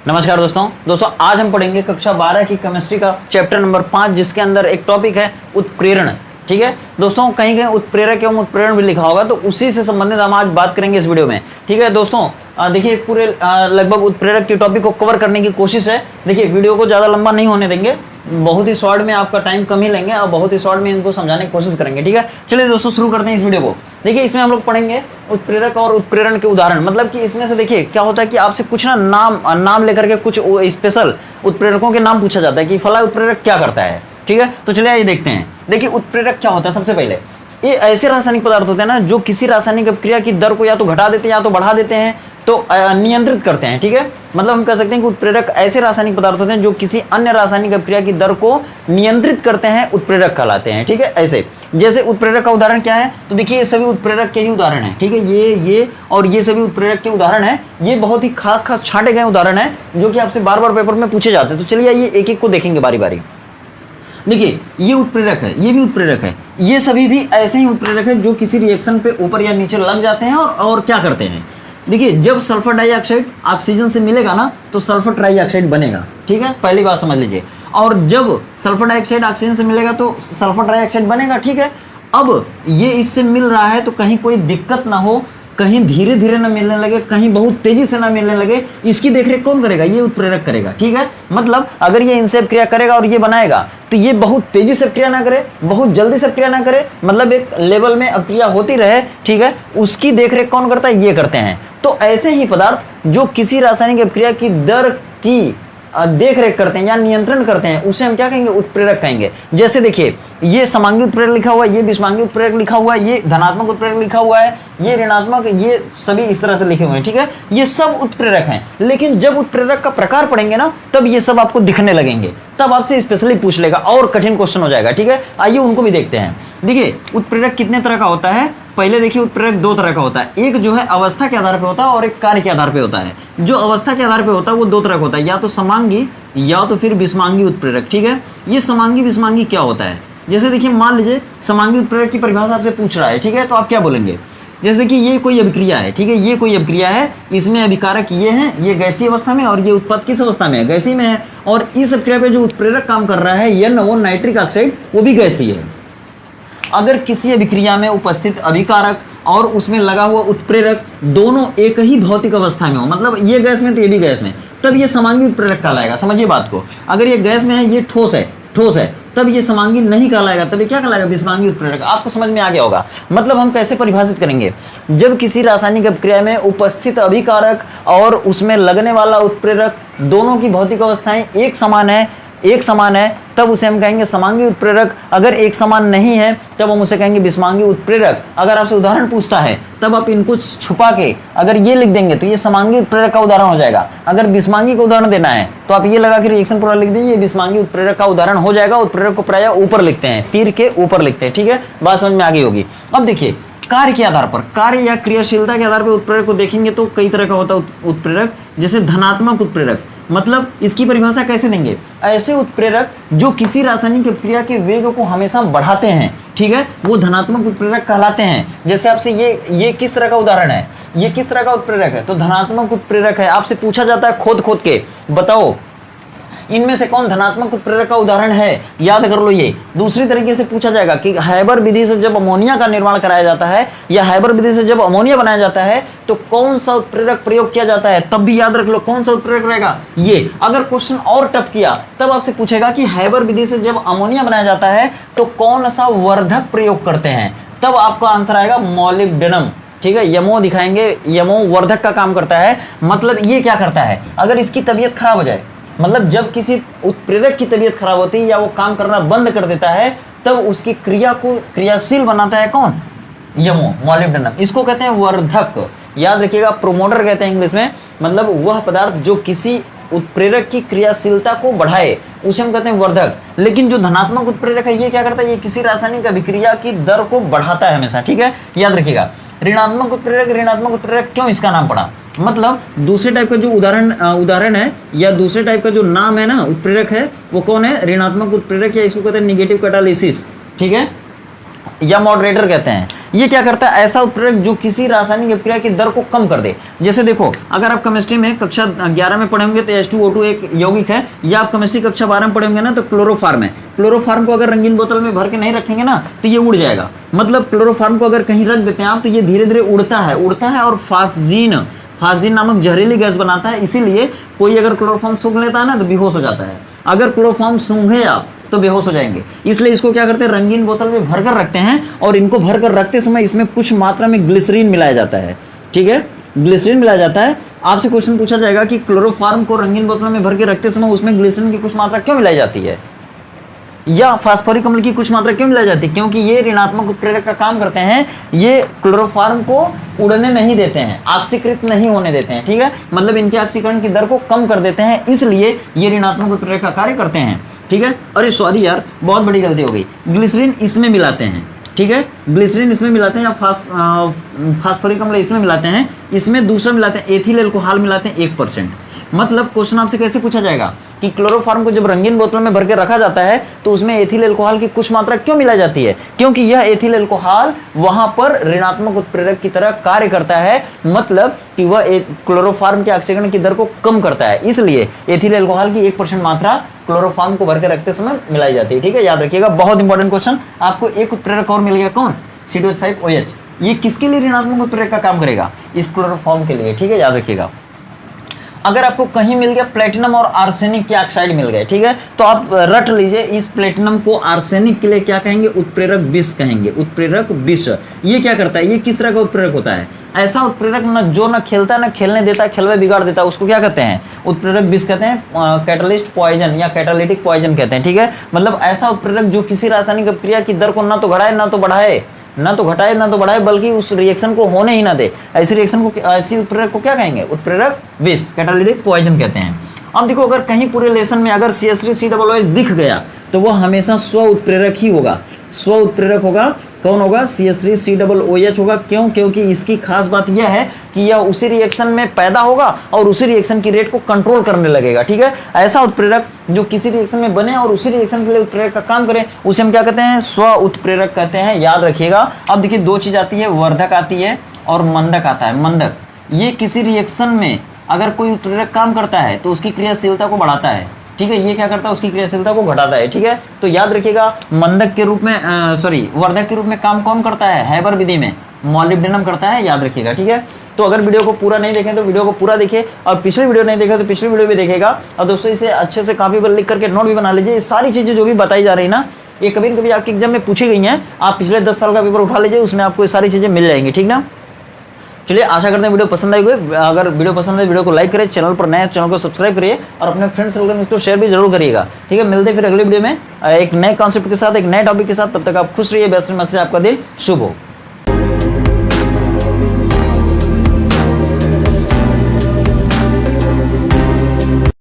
नमस्कार दोस्तों आज हम पढ़ेंगे कक्षा 12 की केमिस्ट्री का चैप्टर नंबर 5, जिसके अंदर एक टॉपिक है उत्प्रेरण। ठीक है दोस्तों, कहीं कहीं उत्प्रेरक एवं उत्प्रेरण भी लिखा होगा, तो उसी से संबंधित हम आज बात करेंगे इस वीडियो में। ठीक है दोस्तों, देखिए पूरे लगभग उत्प्रेरक के टॉपिक को कवर करने की कोशिश है। देखिए वीडियो को ज़्यादा लंबा नहीं होने देंगे, बहुत ही शॉर्ट में आपका टाइम कम ही लेंगे और बहुत ही शॉर्ट में इनको समझाने की कोशिश करेंगे। ठीक है, चलिए दोस्तों शुरू करते हैं इस वीडियो को। देखिए इसमें हम लोग पढ़ेंगे उत्प्रेरक और उत्प्रेरण के उदाहरण। मतलब कि इसमें से देखिए क्या होता है कि आपसे कुछ ना नाम लेकर के कुछ स्पेशल उत्प्रेरकों के नाम पूछा जाता है कि फला उत्प्रेरक क्या करता है। ठीक है, तो चलिए ये देखते हैं। देखिए उत्प्रेरक क्या होता है। सबसे पहले ये ऐसे रासायनिक पदार्थ होते हैं ना जो किसी रासायनिक अभिक्रिया की दर को या तो घटा देते हैं या तो बढ़ा देते हैं, तो नियंत्रित करते हैं। ठीक है, मतलब हम कह सकते हैं कि उत्प्रेरक ऐसे रासायनिक पदार्थ होते हैं जो किसी अन्य रासायनिक अभिक्रिया की दर को नियंत्रित करते हैं, उत्प्रेरक कहलाते हैं। ठीक है, ऐसे जैसे उत्प्रेरक का उदाहरण क्या है, तो देखिए ये सभी उत्प्रेरक के ही उदाहरण हैं। ठीक है, ये और ये सभी उत्प्रेरक के उदाहरण हैं। ये बहुत ही खास छांटे गए उदाहरण हैं जो कि आपसे बार बार पेपर में पूछे जाते हैं। तो चलिए ये एक एक को देखेंगे बारी बारी। देखिए ये उत्प्रेरक है, ये भी उत्प्रेरक है, ये सभी भी ऐसे ही उत्प्रेरक है जो किसी रिएक्शन पे ऊपर या नीचे लग जाते हैं और क्या करते हैं। देखिए जब सल्फर डाइऑक्साइड ऑक्सीजन से मिलेगा ना तो सल्फर ट्राइऑक्साइड बनेगा। ठीक है, पहली बात समझ लीजिए। और जब सल्फर डाइऑक्साइड ऑक्सीजन से मिलेगा तो सल्फर ट्राइऑक्साइड बनेगा। ठीक है, अब ये इससे मिल रहा है तो कहीं कोई दिक्कत ना हो, कहीं धीरे धीरे ना मिलने लगे, कहीं बहुत तेजी से ना मिलने लगे, इसकी देखरेख कौन करेगा? ये उत्प्रेरक करेगा। ठीक है, मतलब अगर ये इनसे क्रिया करेगा और ये बनाएगा तो ये बहुत तेजी से क्रिया ना करे, बहुत जल्दी से क्रिया ना करे, मतलब एक लेवल में क्रिया होती रहे। ठीक है, उसकी देखरेख कौन करता है? ये करते हैं। तो ऐसे ही पदार्थ जो किसी रासायनिक अभिक्रिया की दर की देख रेख करते हैं या नियंत्रण करते हैं, उसे हम क्या कहेंगे? उत्प्रेरक कहेंगे। जैसे देखिए ये समांगी उत्प्रेरक लिखा हुआ है, ये विषमांगी उत्प्रेरक लिखा हुआ है, ये धनात्मक उत्प्रेरक लिखा हुआ है, ये ऋणात्मक, ये सभी इस तरह से लिखे हुए हैं। ठीक है, ये सब उत्प्रेरक हैं। लेकिन जब उत्प्रेरक का प्रकार पढ़ेंगे ना तब ये सब आपको दिखने लगेंगे, तब आपसे स्पेशली पूछ लेगा और कठिन क्वेश्चन हो जाएगा। ठीक है, आइए उनको भी देखते हैं। देखिए उत्प्रेरक कितने तरह का होता है? पहले देखिए उत्प्रेरक दो तरह का होता है। एक जो है अवस्था के आधार पे होता है और एक कार्य के आधार पे होता है। जो अवस्था के आधार पे होता है वो दो तरह का होता है, या तो समांगी या तो फिर विषमांगी उत्प्रेरक। ठीक है, ये समांगी विषमांगी क्या होता है? जैसे देखिए मान लीजिए समांगी उत्प्रेरक की परिभाषा आपसे पूछ रहा है। ठीक है, तो आप क्या बोलेंगे? जैसे देखिए ये कोई अभिक्रिया है। ठीक है, ये कोई अभिक्रिया है, इसमें अभिकारक ये हैं, ये गैसीय अवस्था में और ये उत्पाद किस अवस्था में है? गैसीय में है। और इस अभिक्रिया पे जो उत्प्रेरक काम कर रहा है यन वो नाइट्रिक ऑक्साइड, वो भी गैसीय है। अगर किसी अभिक्रिया में उपस्थित अभिकारक और उसमें लगा हुआ उत्प्रेरक दोनों एक ही भौतिक अवस्था में हो, मतलब ये गैस में तो ये भी गैस में, तब ये समांगी उत्प्रेरक कहलाएगा। समझिए बात को। अगर ये गैस में है, ये ठोस है, तब ये समांगी नहीं कहलाएगा, तब ये क्या कहलाएगा? विषमांगी उत्प्रेरक। आपको समझ में आ गया होगा। मतलब हम कैसे परिभाषित करेंगे? जब किसी रासायनिक अभिक्रिया में उपस्थित अभिकारक और उसमें लगने वाला उत्प्रेरक दोनों की भौतिक अवस्थाएं एक समान है, तब उसे हम कहेंगे समांगी उत्प्रेरक। अगर एक समान नहीं है तब हम उसे कहेंगे विषमांगी उत्प्रेरक। अगर आपसे उदाहरण पूछता है तब आप इनको छुपा के अगर ये लिख देंगे तो ये समांगी उत्प्रेरक का उदाहरण हो जाएगा। अगर विषमांगी का उदाहरण देना है तो आप ये लगा के रिएक्शन पूरा लिख दीजिए, ये विषमांगी उत्प्रेरक का उदाहरण हो जाएगा। उत्प्रेरक को प्रायः ऊपर लिखते हैं, तीर के ऊपर लिखते हैं। ठीक है, बात समझ में आ गई होगी। अब देखिए कार्य के आधार पर, कार्य या क्रियाशीलता के आधार पर उत्प्रेरक को देखेंगे तो कई तरह का होता है उत्प्रेरक। जैसे धनात्मक उत्प्रेरक, मतलब इसकी परिभाषा कैसे देंगे? ऐसे उत्प्रेरक जो किसी रासायनिक अभिक्रिया के वेग को हमेशा बढ़ाते हैं, ठीक है, वो धनात्मक उत्प्रेरक कहलाते हैं। जैसे आपसे ये किस तरह का उदाहरण है? ये किस तरह का उत्प्रेरक है? तो धनात्मक उत्प्रेरक है। आपसे पूछा जाता है खोद के बताओ इनमें से कौन धनात्मक उत्प्रेरक का उदाहरण है? याद कर लो। ये दूसरी तरीके से पूछा जाएगा कि हैबर विधि से जब अमोनिया का निर्माण कराया जाता है या हैबर विधि से जब अमोनिया बनाया जाता है तो कौन सा उत्प्रेरक प्रयोग किया जाता है? तब भी याद रख लो कौन सा उत्प्रेरक रहेगा ये। अगर क्वेश्चन और टफ किया तब आपसे पूछेगा कि हैबर विधि से जब अमोनिया बनाया जाता है तो कौन सा वर्धक प्रयोग करते हैं? तब आपका आंसर आएगा मॉलिब्डेनम। ठीक है, यमो दिखाएंगे, यमो वर्धक का काम करता है। मतलब ये क्या करता है? अगर इसकी तबीयत खराब हो जाए, मतलब जब किसी उत्प्रेरक की तबीयत खराब होती है या वो काम करना बंद कर देता है, तब उसकी क्रिया को क्रियाशील बनाता है कौन? यमो, मॉलिब्डेनम। इसको कहते हैं वर्धक। याद रखिएगा, प्रोमोटर कहते हैं इंग्लिश में। मतलब वह पदार्थ जो किसी उत्प्रेरक की क्रियाशीलता को बढ़ाए उसे हम कहते हैं वर्धक। लेकिन जो धनात्मक उत्प्रेरक है ये क्या करता है? ये किसी रासायनिक अभिक्रिया की दर को बढ़ाता है हमेशा। ठीक है, याद रखिएगा। ऋणात्मक उत्प्रेरक क्यों इसका नाम पड़ा? मतलब दूसरे टाइप का जो उदाहरण है या दूसरे टाइप का जो नाम है ना उत्प्रेरक है, वो कौन है? ऋणात्मक उत्प्रेरक, या इसको कहते हैं निगेटिव कैटालिसिस। ठीक है, या मॉडरेटर कहते हैं। ये क्या करता है, ऐसा उत्प्रेरक जो किसी रासायनिक अभिक्रिया की दर को कम कर दे। जैसे देखो, अगर आप केमिस्ट्री में कक्षा 11 में पढ़े होंगे तो H2O2 एक यौगिक है, या आप केमिस्ट्री कक्षा 12 में पढ़े होंगे ना तो क्लोरोफार्म है। क्लोरोफार्म को अगर रंगीन बोतल में भर के नहीं रखेंगे ना तो ये उड़ जाएगा। मतलब क्लोरोफार्म को अगर कहीं रख देते हैं आप तो ये धीरे धीरे उड़ता है और फास्जीन नामक जहरीली गैस बनाता है। इसीलिए कोई अगर क्लोरोफार्म सूंघ लेता है ना तो बेहोश हो जाता है। अगर क्लोरोफार्म सूंघे आप तो बेहोश हो जाएंगे। इसलिए इसको क्या करते हैं, रंगीन बोतल में भरकर रखते हैं, और इनको भरकर रखते समय इसमें कुछ मात्रा में ग्लिसरीन मिलाया जाता है। ठीक है, ग्लिसरीन मिलाया जाता है। आपसे क्वेश्चन पूछा जाएगा कि क्लोरोफार्म को रंगीन बोतल में भर के रखते समय उसमें ग्लिसरीन की कुछ मात्रा क्यों मिलाई जाती है, या फास्फोरिक अम्ल की कुछ मात्रा क्यों मिलाई जाती है? क्योंकि ये ऋणात्मक उत्प्रेरक का काम करते हैं। ये क्लोरोफार्म को उड़ने नहीं देते हैं, ऑक्सीकृत नहीं होने देते हैं। ठीक है, मतलब इनके ऑक्सीकरण की दर को कम कर देते हैं, इसलिए ये ऋणात्मक उत्प्रेरक का कार्य करते हैं। ठीक है, अरे सॉरी यार, बहुत बड़ी गलती हो गई। ग्लिसरीन इसमें मिलाते हैं। ठीक है, ग्लिसरीन इसमें मिलाते हैं, या फास्फोरिक अम्ल इसमें मिलाते हैं, इसमें दूसरा मिलाते हैं, एथिल अल्कोहल मिलाते हैं 1%। मतलब क्वेश्चन आपसे कैसे पूछा जाएगा कि क्लोरोफार्म को जब रंगीन बोतल में भर के रखा जाता है तो उसमें एथिल अल्कोहल की कुछ मात्रा क्यों मिलाई जाती है? क्योंकि यह एथिल अल्कोहल वहां पर ऋणात्मक उत्प्रेरक की तरह कार्य करता है। मतलब कि वह क्लोरोफार्म के ऑक्सीकरण की दर को कम करता है, इसलिए एथिल अल्कोहल की 1% मात्रा क्लोरोफार्म को भर के रखते समय मिलाई जाती है। ठीक है, याद रखिएगा, बहुत इंपॉर्टेंट क्वेश्चन। आपको एक उत्प्रेरक और मिल गया, कौन? C2H5OH। ये किसके लिए ऋणात्मक उत्प्रेरक का काम करेगा? इस क्लोरोफॉर्म के लिए। ठीक है, याद रखिएगा। अगर आपको कहीं मिल गया प्लेटिनम और आर्सेनिक के ऑक्साइड मिल गए, ठीक है, तो आप रट लीजिए, इस प्लेटिनम को आर्सेनिक के लिए क्या कहेंगे? उत्प्रेरक विष कहेंगे, उत्प्रेरक विष। ये क्या करता है? ये किस तरह का उत्प्रेरक होता है? ऐसा उत्प्रेरक जो न खेलता है न खेलने देता है, खेलवे बिगाड़ देता है, उसको क्या कहते हैं? उत्प्रेरक विष कहते हैं, कैटलिस्ट पॉइजन या कैटालिटिक पॉइजन कहते हैं। ठीक है, मतलब ऐसा उत्प्रेरक जो किसी रासायनिक अभिक्रिया की दर को ना तो घटाए ना तो बढ़ाए, ना तो घटाए ना तो बढ़ाए, बल्कि उस रिएक्शन को होने ही ना दे। ऐसी रिएक्शन को, ऐसी उत्प्रेरक को क्या कहेंगे? उत्प्रेरक विष, कैटालिटिक पॉइजन कहते हैं। अब देखो, अगर कहीं पूरे लेसन में अगर CH3COOH दिख गया तो वह हमेशा स्व उत्प्रेरक ही होगा। स्व उत्प्रेरक होगा, कौन होगा? CH3COOH होगा। क्यों? क्योंकि इसकी खास बात यह है कि यह उसी रिएक्शन में पैदा होगा और उसी रिएक्शन की रेट को कंट्रोल करने लगेगा। ठीक है, ऐसा उत्प्रेरक जो किसी रिएक्शन में बने और उसी रिएक्शन के लिए उत्प्रेरक का काम करे, उसे हम क्या कहते हैं? स्व उत्प्रेरक कहते हैं। याद रखिएगा। अब देखिए, दो चीज आती है, वर्धक आती है और मंदक आता है। मंदक, ये किसी रिएक्शन में अगर कोई उत्प्रेरक काम करता है तो उसकी क्रियाशीलता को बढ़ाता है। ठीक है, ये क्या करता है? उसकी क्रियाशीलता को घटाता है। ठीक है, तो याद रखिएगा, मंदक के रूप में वर्धक के रूप में काम कौन करता है? हैबर विधि में मॉलिब्डेनम करता है। याद रखिएगा। ठीक है, तो अगर वीडियो को पूरा नहीं देखें तो वीडियो को पूरा देखिए, और पिछले वीडियो नहीं देखा तो पिछले वीडियो भी देखेगा। और दोस्तों, इसे अच्छे से कॉपी पर लिख करके नोट भी बना लीजिए। ये सारी चीजें जो भी बताई जा रही ना, ये कभी न कभी आपके एग्जाम में पूछी गई हैं। आप पिछले 10 साल का पेपर उठा लीजिए, उसमें आपको ये सारी चीजें मिल जाएंगी। ठीक ना? चलिए, आशा करते हैं वीडियो पसंद आई होगी। अगर वीडियो पसंद है, वीडियो को लाइक करें, चैनल पर नए चैनल को सब्सक्राइब करिए और अपने फ्रेंड्स सर्कल में इसको शेयर भी जरूर करिएगा। ठीक है, मिलते हैं फिर अगले वीडियो में एक नए कॉन्सेप्ट के साथ, एक नए टॉपिक के साथ। तब तक आप खुश रहिए, बेस्ट मस्त, आपका दिन शुभ हो।